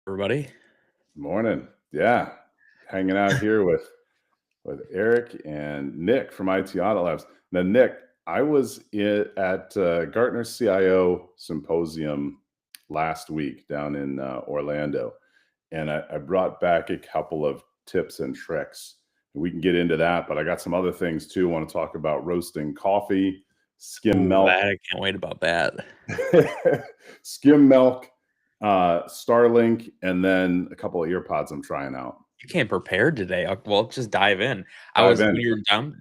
Everybody. Morning. Yeah. Hanging out here with Eric and Nick from IT Audit Labs. Now, Nick, I was at Gartner CIO Symposium last week down in Orlando, and I brought back a couple of tips and tricks. We can get into that, but I got some other things too. I want to talk about roasting coffee, skim Ooh, milk, I can't wait about that. skim milk, Starlink, and then a couple of earpods I'm trying out. You came prepared today. Well, let's just dive in. I Dive was in.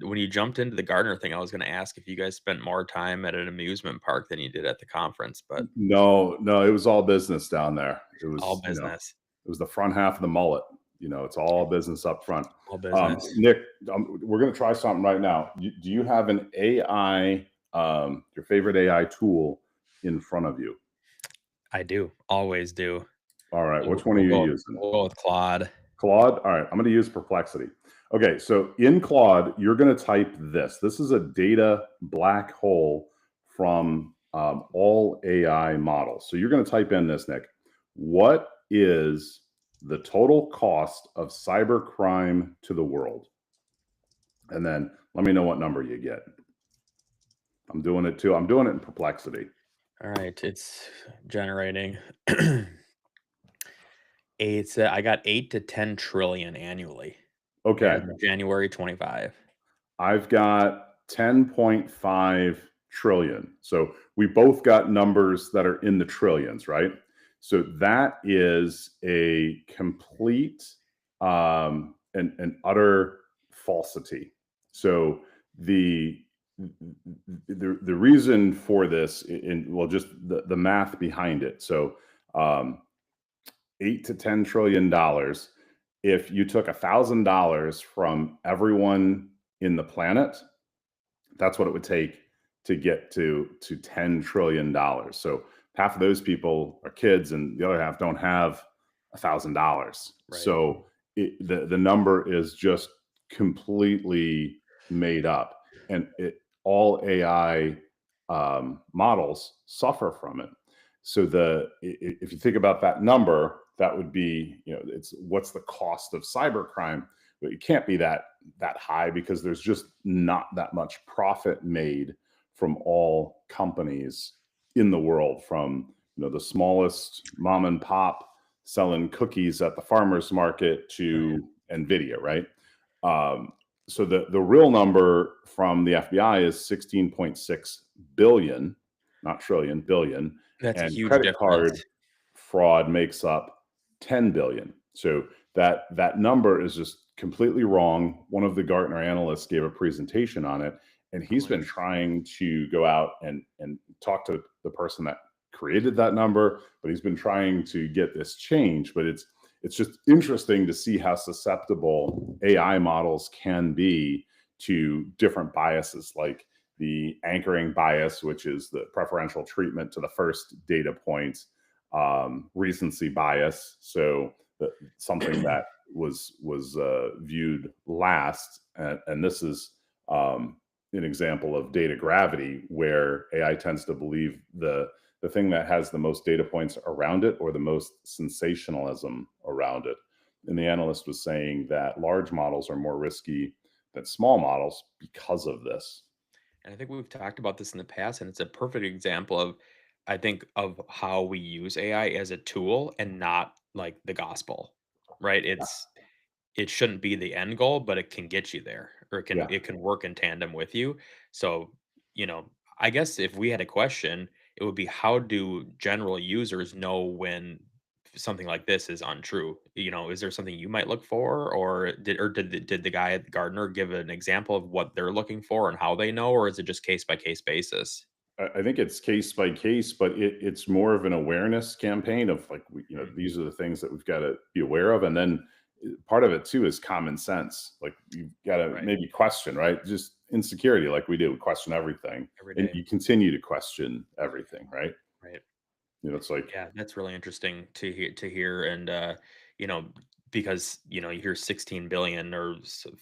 when you jumped into the Gartner thing, I was gonna ask if you guys spent more time at an amusement park than you did at the conference, but No, no, it was all business down there. It all was, business. it was the front half of the mullet. It's all business up front. All business. Nick, we're going to try something right now. Do you have an AI, your favorite AI tool in front of you? I do. Always do. All right. We'll Which one are we'll you go using? we'll go with Claude. Claude? All right. I'm going to use Perplexity. Okay. So in Claude, you're going to type this. This is a data black hole from all AI models. So you're going to type in this, Nick. What is the total cost of cybercrime to the world? And then let me know what number you get. I'm doing it too. I'm doing it in Perplexity. Alright, it's generating. I got 8 to 10 trillion annually as Okay. of January 25. I've got 10.5 trillion. So we both got numbers that are in the trillions, right? So that is a complete and utter falsity. So the the reason for this in well just the math behind it. So 8 to 10 trillion dollars. If you took $1,000 from everyone in the planet, that's what it would take to get to $10 trillion. So half of those people are kids, and the other half don't have $1,000. Right. So the number is just completely made up, and all AI models suffer from it. So if you think about that number, that would be, it's what's the cost of cybercrime, but it can't be that high because there's just not that much profit made from all companies in the world, from the smallest mom and pop selling cookies at the farmers market Right. to Nvidia, right? Um, so the real number from the FBI is 16.6 billion, not trillion, billion, That's a and huge credit card difference. fraud makes up 10 billion. So that number is just completely wrong. One of the Gartner analysts gave a presentation on it, and he's Oh, been interesting. trying to go out and talk to the person that created that number, but he's been trying to get this changed. But it's just interesting to see how susceptible AI models can be to different biases, like the anchoring bias, which is the preferential treatment to the first data point, recency bias, so something that was viewed last, and this is an example of data gravity, where AI tends to believe the thing that has the most data points around it or the most sensationalism around it. And the analyst was saying that large models are more risky than small models because of this. And I think we've talked about this in the past, and it's a perfect example of, I think, of how we use AI as a tool and not like the gospel, right? It shouldn't be the end goal, but it can get you there, or Yeah. it can work in tandem with you. So, I guess if we had a question, it would be how do general users know when something like this is untrue? Is there something you might look for, or did the guy at Gardner give an example of what they're looking for and how they know, or is it just case by case basis? I think it's case by case, but it's more of an awareness campaign of, like, Mm, these are the things that we've got to be aware of, and then part of it too is common sense. Like, you've got to right. maybe question, right? Just insecurity, like we do, we question everything, Every and day. you continue to question everything, right? Right. It's like, Yeah, that's really interesting to hear, and you know, because you hear 16 billion or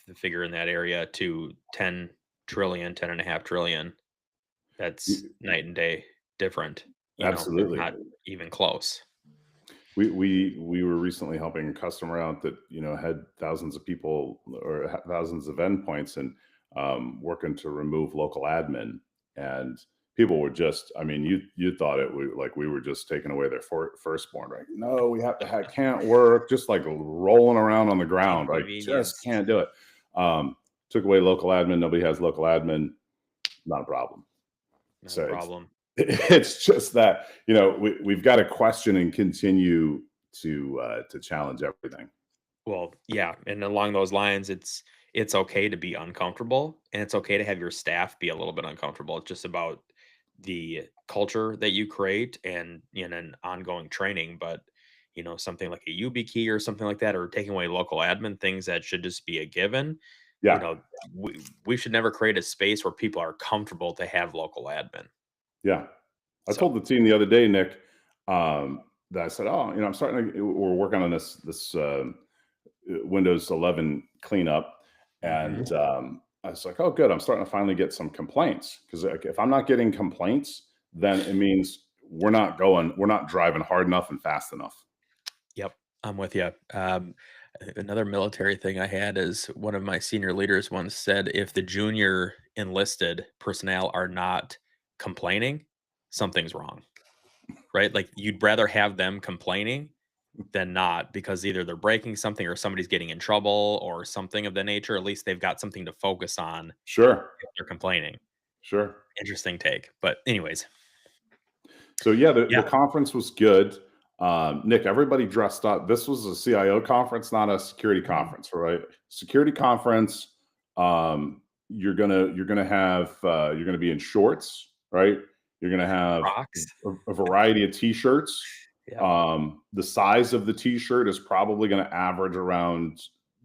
the figure in that area to 10 trillion, 10.5 trillion. That's night and day different. They're absolutely. not even close. We were recently helping a customer out that had thousands of people or thousands of endpoints and working to remove local admin, and people were just, I mean, you thought it was like we were just taking away their firstborn, right? No, we have to have, can't work, just like rolling around on the ground, right? Just Inconvenience, can't do it. um, Took away local admin, nobody has local admin, not a problem. not a So problem. it's just that we've got to question and continue to challenge everything. Well, yeah, and along those lines, it's okay to be uncomfortable, and it's okay to have your staff be a little bit uncomfortable. It's just about the culture that you create and an ongoing training. But something like a YubiKey or something like that, or taking away local admin things that should just be a given. You Yeah, know, we should never create a space where people are comfortable to have local admin. yeah. I So, told the team the other day, Nick, that I said, "Oh, I'm starting to. We're working on this Windows 11 cleanup," mhm. and I was like, "Oh, good. I'm starting to finally get some complaints because if I'm not getting complaints, then it means we're not driving hard enough and fast enough." Yep, I'm with you. Another military thing I had is one of my senior leaders once said, if the junior enlisted personnel are not complaining, something's wrong, right? Like you'd rather have them complaining than not because either they're breaking something or somebody's getting in trouble or something of the nature. At least they've got something to focus on Sure, if they're complaining. sure. Interesting take. But, anyways, So yeah, the yeah. conference was good. Nick, everybody dressed up. This was a CIO conference, not a security Mhm. conference, right? Security conference. You're gonna be in shorts, right? You're gonna have Rocks. a variety of t-shirts. Yep. The size of the t-shirt is probably gonna average around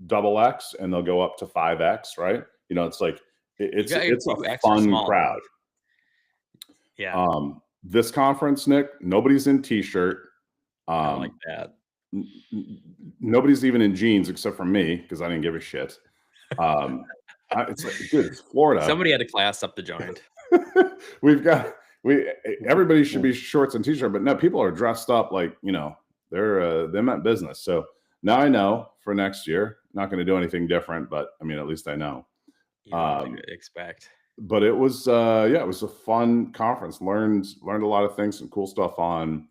double X, and they'll go up to 5X, right? It's like You got it's a you extra fun small. crowd. Yeah, This conference, Nick, nobody's in t-shirt. I like Um, that. Nobody's even in jeans except for me because I didn't give a shit. It's like, dude, it's Florida. Somebody had to class up the joint. We've got we W everybody should w be shorts and t-shirt, but no, people are dressed up like they meant business. So now I know for next year, not going to do anything different, but I mean, at least I know. You know what to Um, expect. but it was yeah, it was a fun conference. Learned a lot of things, some cool stuff on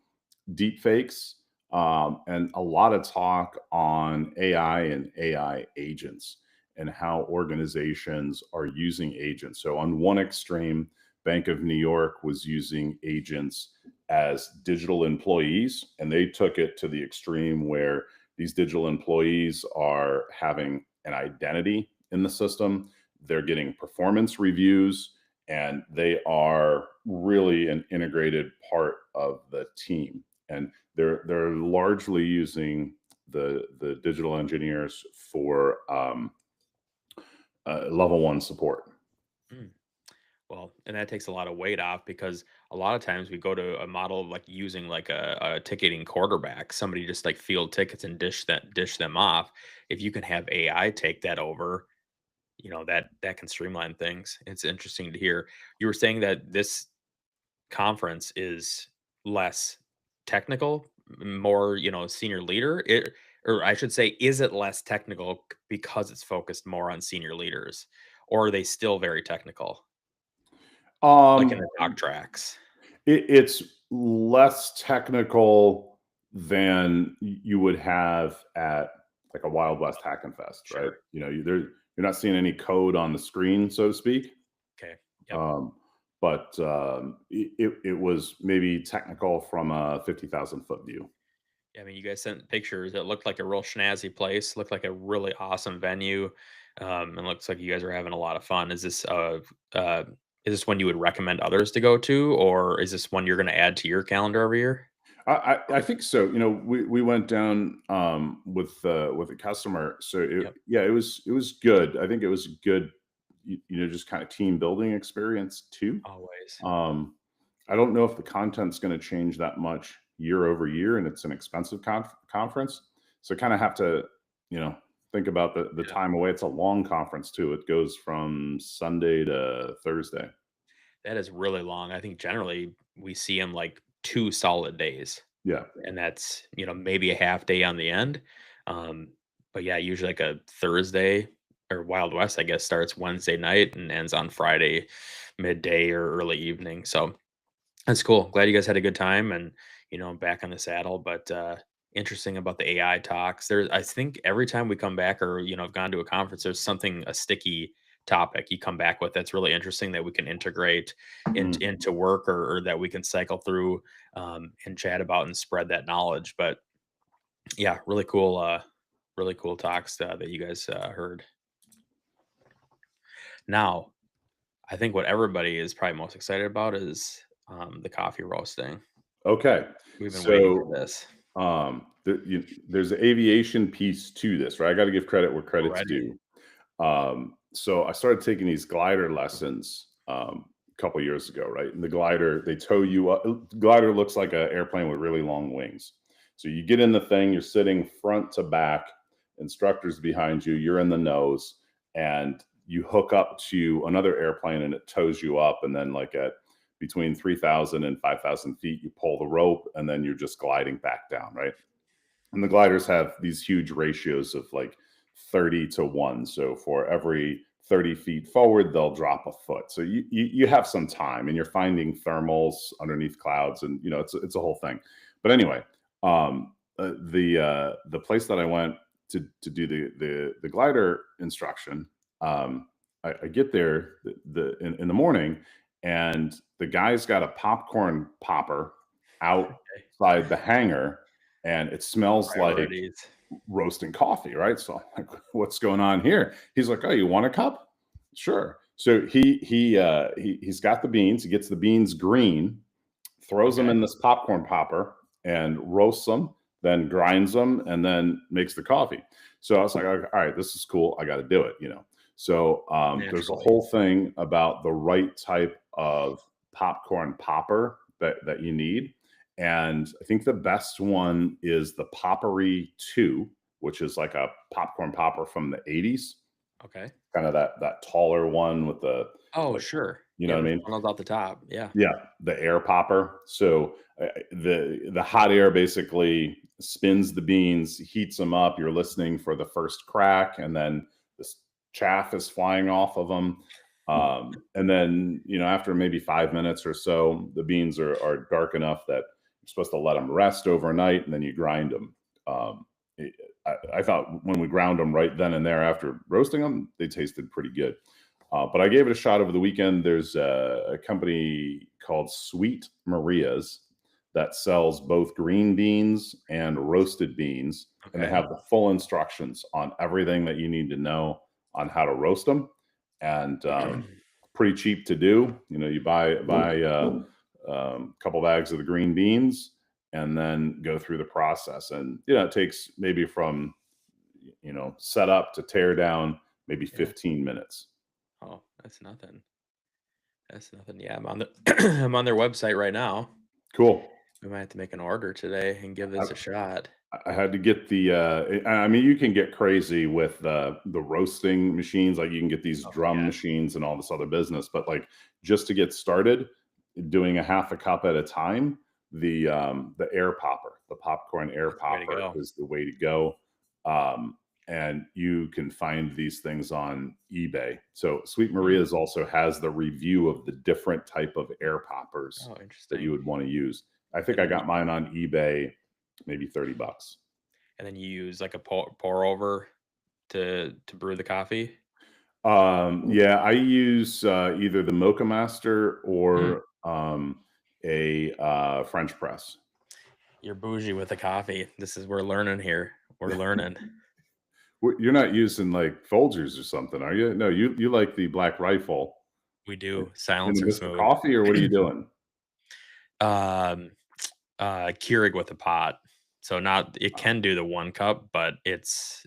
deep fakes, and a lot of talk on AI and AI agents and how organizations are using agents. So, on one extreme, Bank of New York was using agents as digital employees, and they took it to the extreme where these digital employees are having an identity in the system. They're getting performance reviews, and they are really an integrated part of the team. And they're largely using the digital engineers for level one support. Mm. Well, and that takes a lot of weight off because a lot of times we go to a model of like using like a ticketing quarterback, somebody just like field tickets and dish them off. If you can have AI take that over, that can streamline things. It's interesting to hear. You were saying that this conference is less technical, more, senior leader, or I should say, is it less technical because it's focused more on senior leaders, or are they still very technical, like in Um, the talk tracks? it's less technical than you would have at like a Wild West Hack and Fest, right? Sure. You're not seeing any code on the screen, so to speak. Okay. Yep. Um, but it was maybe technical from a 50,000 foot view. Yeah, I mean, you guys sent pictures. It looked like a real snazzy place. Looked like a really awesome venue. And looks like you guys are having a lot of fun. Uh, is this one you would recommend others to go to, or is this one you're going to add to your calendar every year? I think so. We went down with a customer. So Yep. yeah, it was good. I think it was a good, just kind of team building experience too. Always. Um, I don't know if the content's going to change that much year over year, and it's an expensive conference. So kind of have to, think about the Yeah. time away. It's a long conference too. It goes from Sunday to Thursday. That is really long. I think generally we see them like 2 solid days. Yeah. and that's, maybe a half day on the end. Um, but yeah, usually like a Thursday or Wild West, I guess, starts Wednesday night and ends on Friday midday or early evening. So that's cool. Glad you guys had a good time and, back on the saddle. But interesting about the AI talks. I think every time we come back or, I've gone to a conference, there's something, a sticky topic you come back with that's really interesting that we can integrate Mhm. into work or that we can cycle through and chat about and spread that knowledge. But yeah, really cool talks that you guys heard. Now, I think what everybody is probably most excited about is the coffee roasting. Okay. We've been waiting for So, this there's an aviation piece to this, right? I got to give credit where credit's already. due. So I started taking these glider lessons a couple years ago, right? And the glider, they tow you up. Glider looks like an airplane with really long wings. So you get in the thing, you're sitting front to back, instructors behind you, you're in the nose, and you hook up to another airplane and it tows you up. And then, like at between 3,000 and 5,000 feet, you pull the rope and then you're just gliding back down, right? And the gliders have these huge ratios of like 30 to 1. So for every 30 feet forward, they'll drop a foot. So you have some time and you're finding thermals underneath clouds, and it's a whole thing. But anyway, the place that I went to do the glider instruction, I get there in the morning, and the guy's got a popcorn popper outside the hangar, and it smells like Priorities. roasting coffee, right? So I'm like, what's going on here? He's like, oh, you want a cup? Sure. So he's got the beans. He gets the beans green, throws them Okay. in this popcorn popper, and roasts them, then grinds them, and then makes the coffee. So I was like, all right, this is cool. I got to do it. So there's a Naturally. whole thing about the right type of popcorn popper that you need. And I think the best one is the Poppery 2, which is like a popcorn popper from the 80s, Okay. kind of that taller one with the, Oh, like, sure. you know Yeah, what I the mean? funnels out the top. Yeah. Yeah, the air popper. So the hot air basically spins the beans, heats them up. You're listening for the first crack, and then this chaff is flying off of them. And then after maybe 5 minutes or so, the beans are dark enough that you're supposed to let them rest overnight, and then you grind them. It- I thought when we ground them right then and there after roasting them, they tasted pretty good. But I gave it a shot over the weekend. There's a company called Sweet Maria's that sells both green beans and roasted beans, and they Okay. have the full instructions on everything that you need to know on how to roast them. And pretty cheap to do. You buy a couple bags of the green beans and then go through the process. And it takes maybe from set up to tear down maybe Yeah. 15 minutes. Oh, that's nothing. That's nothing. Yeah, I'm on the I'm on their website right now. Cool. We might have to make an order today and give I, this a shot. I had to get the. I mean, you can get crazy with the roasting machines. Like you can get these Oh drum yeah, machines and all this other business. But like just to get started, doing a half a cup at a time, the air popper, the popcorn air that's the way to popper go. is the way to go. Um, and you can find these things on eBay. So Sweet Hmm. Maria's also has the review of the different type of air poppers Oh, that you interesting. would want to use. I think And I then got mine on eBay, maybe $30. you use like a pour over to brew the coffee. Yeah, I use either the Mocha Master Hmm. or a French press. You're bougie with the coffee. We're learning here. We're learning. You're not using like Folgers or something, are you? No, you like the Black Rifle We in do the silencer Mr. smooth. Coffee, or what are you doing? um, Keurig with a pot. So not it can do the 1 cup, but it's,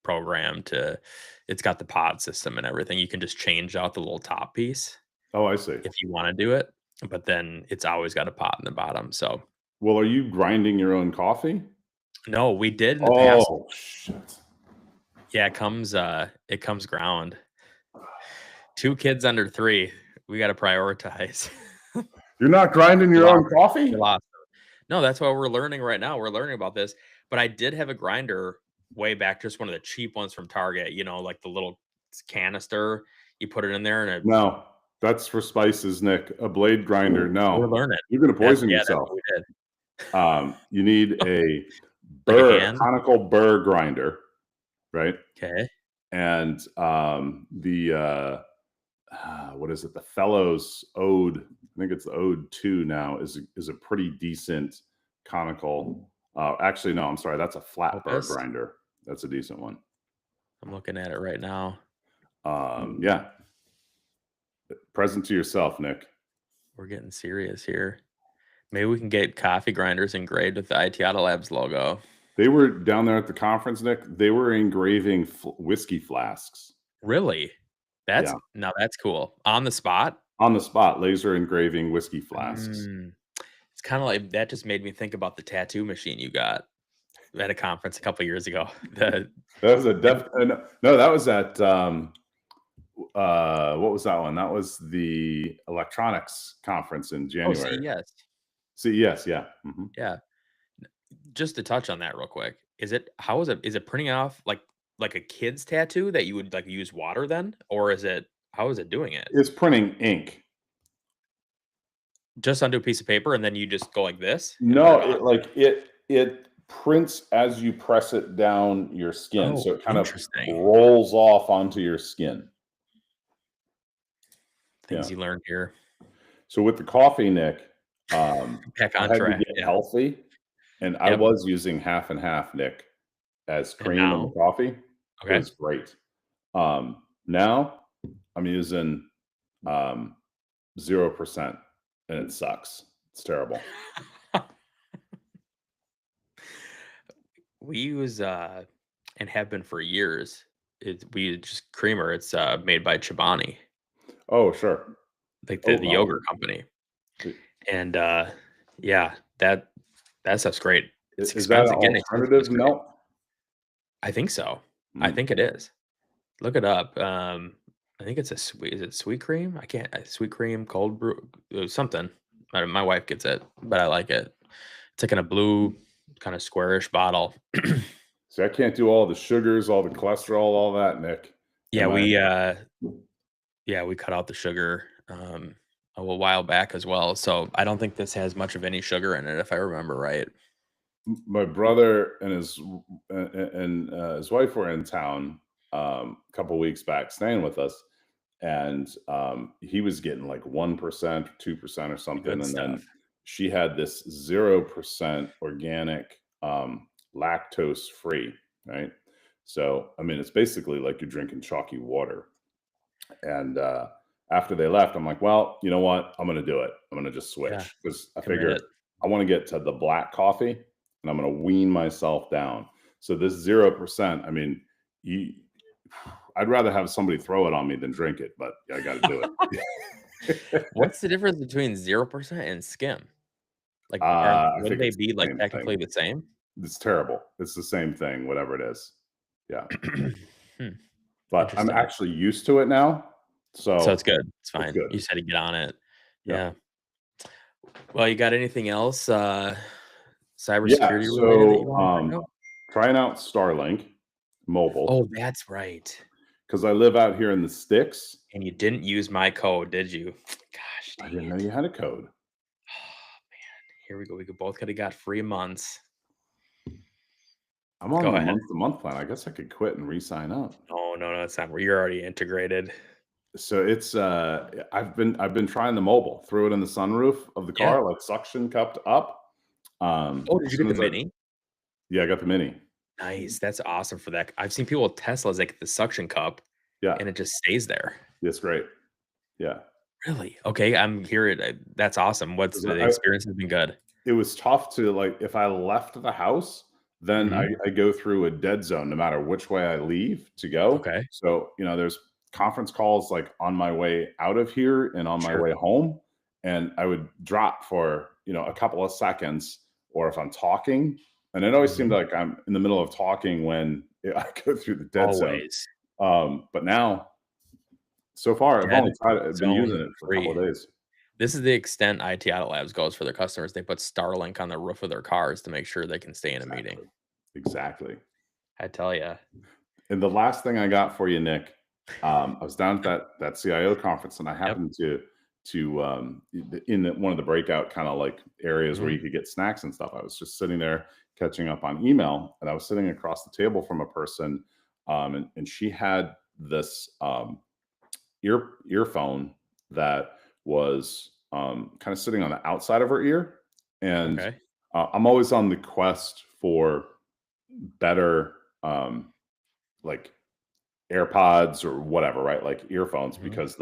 programmed to it's got the pod system and everything. You can just change out the little top piece Oh, I see. if you wanna do it, but then it's always got a pot in the bottom, so Well, are you grinding your own coffee? no, we did in the past. Oh, shit. Yeah, it comes ground. 2 kids under 3, we gotta prioritize. You're not grinding We your lost own we coffee? lost No, that's what we're learning right now. We're learning about this. But I did have a grinder way back, just one of the cheap ones from Target, like the little canister. You put it in there and it No, that's for spices, Nick. A blade grinder, we're no. learning. You're gonna That's poison yeah, that's yourself. what we did. You need a Like a burr, hand? conical burr grinder, right? Okay. And what is it? The Fellows Ode, I think it's the Ode 2 now, is a pretty decent conical. Actually, no, I'm sorry, that's a flat burr Opus? grinder. That's a decent one. I'm looking at it right now. Yeah. Present to yourself, Nick. We're getting serious here. Maybe we can get coffee grinders engraved with the IT Auto Labs logo. They were down there at the conference, Nick. They were engraving whiskey flasks. Really? Yeah. Now that's cool. On the spot? On the spot, laser engraving whiskey flasks. It's kinda like that just made me think about the tattoo machine you got at a conference a couple years ago. The That was a and no, that was at what was that one? That was the electronics conference in oh, January. CES. CES, yeah. Yeah. Just to touch on that real quick, is it printing off like a kid's tattoo that you would, like, use water then? Or how is it doing it? It's printing ink. Just onto a piece of paper and then you just go like this and put No, it on? it prints as you press it down your skin, Oh, so it kind of interesting. rolls off onto your skin. Yeah. Things you learn here. So with the coffee, Nick, Back I on had to track, get yeah. healthy, and I Yep. was using half and half, Nick, as And cream in the now? coffee. It Okay. was great. Now I'm using 0%, and it sucks. It's terrible. We use, and have been for years, we use just creamer, it's, made by Chobani, Oh, sure. like the Oat milk. yogurt company, I- and, yeah, that stuff's great. It's Is that an expensive, getting expensive is alternative great. milk? I think so. I Mm. think it is. Look it up, I think it's is it sweet cream? I can't sweet cream, cold brew, something. My wife gets it, but I like it. It's like in a blue, kinda squarish bottle. See, I can't do all the sugars, all the cholesterol, all that, Nick. Yeah, And my we cut out the sugar, a little while back as well, so I don't think this has much of any sugar in it, if I remember right. my brother and his wife were in town a couple weeks back, staying with us, and he was getting like 1%, 2% or The something, good and stuff. then she had this 0% organic, lactose free, right? So I mean, it's basically like you're drinking chalky water. And after they left, I'm like, well, you know what? I'm going to do it. I'm going to just Yeah, switch because I commit figure it. I want to get to the black coffee, and I'm going to wean myself down. So this 0%, I mean, you, I'd rather have somebody throw it on me than drink it, but I got to do it. What's the difference between 0% and skim? Like, I wouldn't think they it's be, the like, same thing. technically the same? It's terrible. It's the same thing, whatever it is. Yeah. Hmm, But I'm interesting. actually used to it now. So it's So good, it's it's fine. good. You said to get on it. Yeah. Yeah. Well, you got anything else, Yeah. cybersecurity related that you So wanna bring up? trying out Starlink Mobile Oh, that's right. because I live out here in the sticks. And you didn't use my code, did you? Gosh, I dang didn't know it. you had a code. Oh, man. Here we go. We could both coulda got free months. I'm on Go the ahead. month-to-month plan. I guess I could quit and re-sign up. Oh, no, no, it's not where you're already integrated. So it's I've been trying the mobile, threw it in the sunroof of the Yeah. car, like suction cupped up. Oh, did As you soon get the as I Mini? Yeah, I got the mini. Nice. That's awesome for that. I've seen people with Teslas, they get the suction cup, Yeah, and it just stays there. it's great. Yeah. Really? Okay, I'm here. That's awesome. What's 'Cause the I experience has been good? It was tough to, like, if I left the house, then Mhm. I go through a dead zone no matter which way I leave to go. Okay. So, there's conference calls, like, on my way out of here and on my Sure. way home, and I would drop for, a couple of seconds, or if I'm talking, and it always seemed Mhm. like I'm in the middle of talking when I go through the dead zone. Always. But now, so far, I've Dead only been using zone it for a couple of free. days. This is the extent IT Audit Labs goes for their customers. They put Starlink on the roof of their cars to make sure they can stay in a meeting. Exactly. Exactly. I tell you. And the last thing I got for you, Nick, I was down at that CIO conference, and I Yep. happened to in one of the breakout kind of like areas where Mhm. you could get snacks and stuff. I was just sitting there catching up on email, and I was sitting across the table from a person, and she had this earphone that was kind of sitting on the outside of her ear, and Okay. I'm always on the quest for better like AirPods or whatever, right? Like earphones, Mhm. because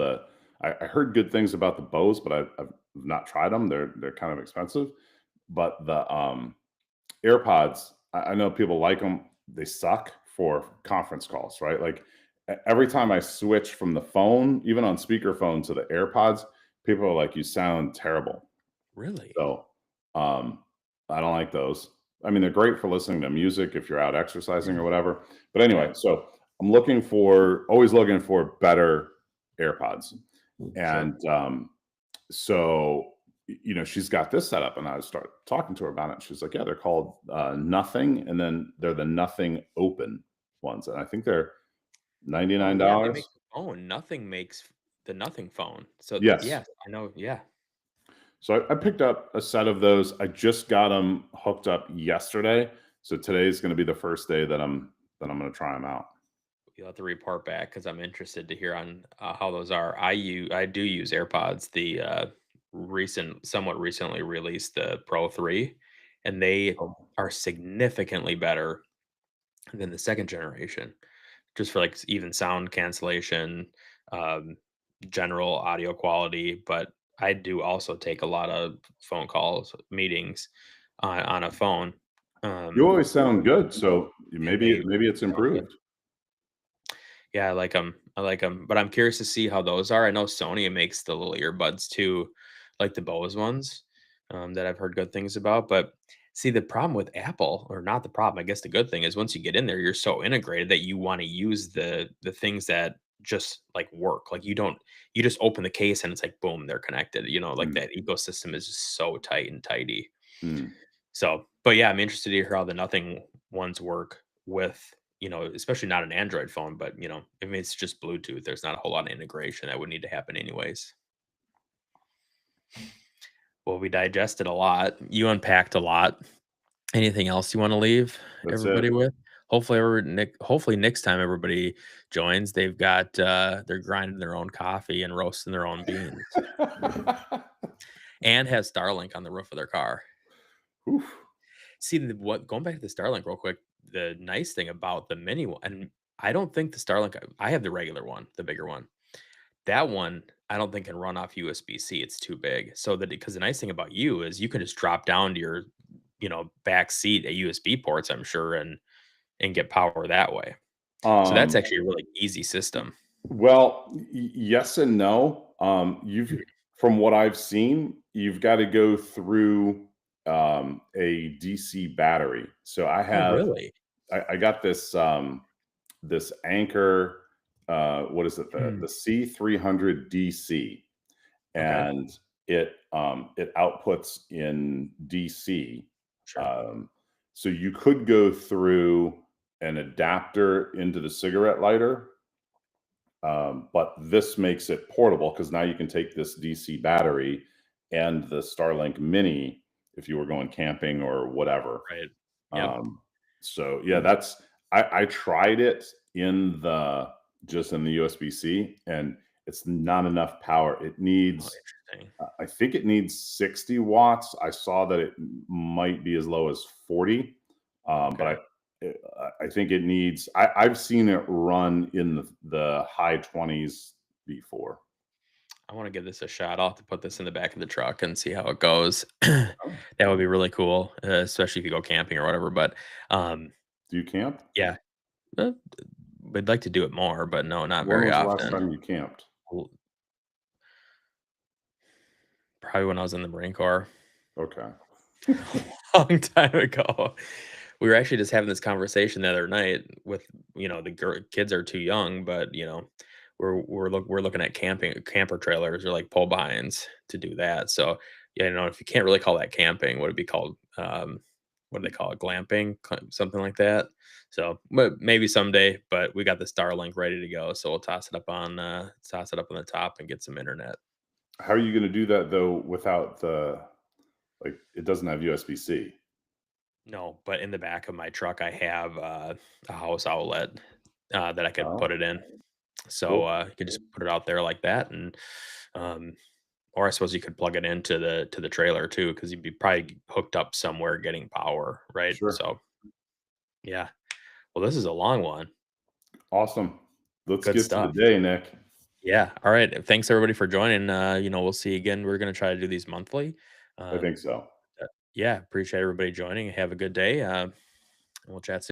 I heard good things about the Bose, but I've not tried them. They're kind of expensive, but the AirPods, I know people like them. They suck for conference calls, right? Like every time I switch from the phone, even on speakerphone, to the AirPods, people are like, "You sound terrible." Really? So, um, I don't like those. I mean, they're great for listening to music if you're out exercising Yeah. or whatever. But anyway, Yep. so I'm always looking for better AirPods. Sure. And so, she's got this set up, and I start talking to her about it. She's like, "Yeah, they're called Nothing, and then they're the Nothing Open ones, and I think they're ninety Oh, nine yeah, they make dollars." the phone. Nothing makes the Nothing phone. So, Yes. yes, I know, yeah. So I picked up a set of those. I just got them hooked up yesterday. So today's going to be the first day that I'm going to try them out. You'll have to report back because 'cause I'm interested to hear on, how those are. I do use AirPods, the, somewhat recently released, the Pro 3, and they Oh, are significantly better than the 2nd generation, just for, like, even sound cancellation, um, general audio quality, but I do also take a lot of phone calls, meetings on a phone, you um, always sound good. So and maybe it's they sound good. improved. Yeah, I like them. I like them, but I'm curious to see how those are. I know Sony makes the little earbuds too, like the Bose ones, that I've heard good things about. But see, the problem with Apple, or not the problem, I guess the good thing is once you get in there, you're so integrated that you want to use the things that just like work. Like you just open the case and it's like boom, they're connected. Like Mm, that ecosystem is just so tight and tidy. mm. So, but yeah, I'm interested to hear how the Nothing ones work with, especially not an Android phone, but if it's just Bluetooth, there's not a whole lot of integration that would need to happen anyways. Well, we digested a lot. You unpacked a lot. Anything else you want to leave That's it. everybody with? Hopefully next time everybody joins, they're grinding their own coffee and roasting their own beans and has Starlink on the roof of their car. Oof. See, what going back to the Starlink real quick, the nice thing about the mini one, and I don't think the Starlink, I have the regular one, the bigger one. That one, I don't think can run off USB-C. It's too big. So that because the nice thing about you is you can just drop down to your, back seat at USB ports, I'm sure, and get power that way. So that's Um, actually a really easy system. well, yes and no. You've Mhm. From what I've seen, you've got to go through a DC battery. So Oh, really? I got this Anchor, what is it? The Mm, C300 DC, okay, and it outputs in DC. sure. Um, so you could go through an adapter into the cigarette lighter, but this makes it portable because now you can take this DC battery and the Starlink Mini if you were going camping or whatever. Right. Yep. Um, so yeah, I tried it in the just in the USB-C, and it's not enough power. It Oh, needs interesting. I think it needs 60 watts. I saw that it might be as low as 40, but Okay. I think it needs. I've seen it run in the high 20s before. I want to give this a shot. I'll have to put this in the back of the truck and see how it goes. Oh, That would be really cool, especially if you go camping or whatever. But do you camp? yeah, uh, we'd like to do it more, but no, not When very was the last often. time you camped? L- Probably when I was in the Marine Corps, Okay. long time ago. We were actually just having this conversation the other night with, the kids are too young, but we're looking at camper trailers or like pull behinds to do that. So yeah, if you can't really call that camping, what would it be called? What do they call it? Glamping, something like that. So maybe someday, but we got the Starlink ready to go, so we'll toss it up on the top and get some internet. How are you going to do that though without the like? It doesn't have USB-C. No, but in the back of my truck, I have a house outlet that I could put Oh, it in. So cool. you could just put it out there like that, and um, or I suppose you could plug it into the trailer too, because you'd be probably hooked up somewhere getting power, right? Sure. So yeah. Well, this is a long one. Awesome. Let's Good get to the stuff. day, Nick. Yeah. All right. Thanks everybody for joining. We'll see you again. We're gonna try to do these monthly. I Um, think so. yeah. Appreciate everybody joining. Have a good day. And we'll chat soon.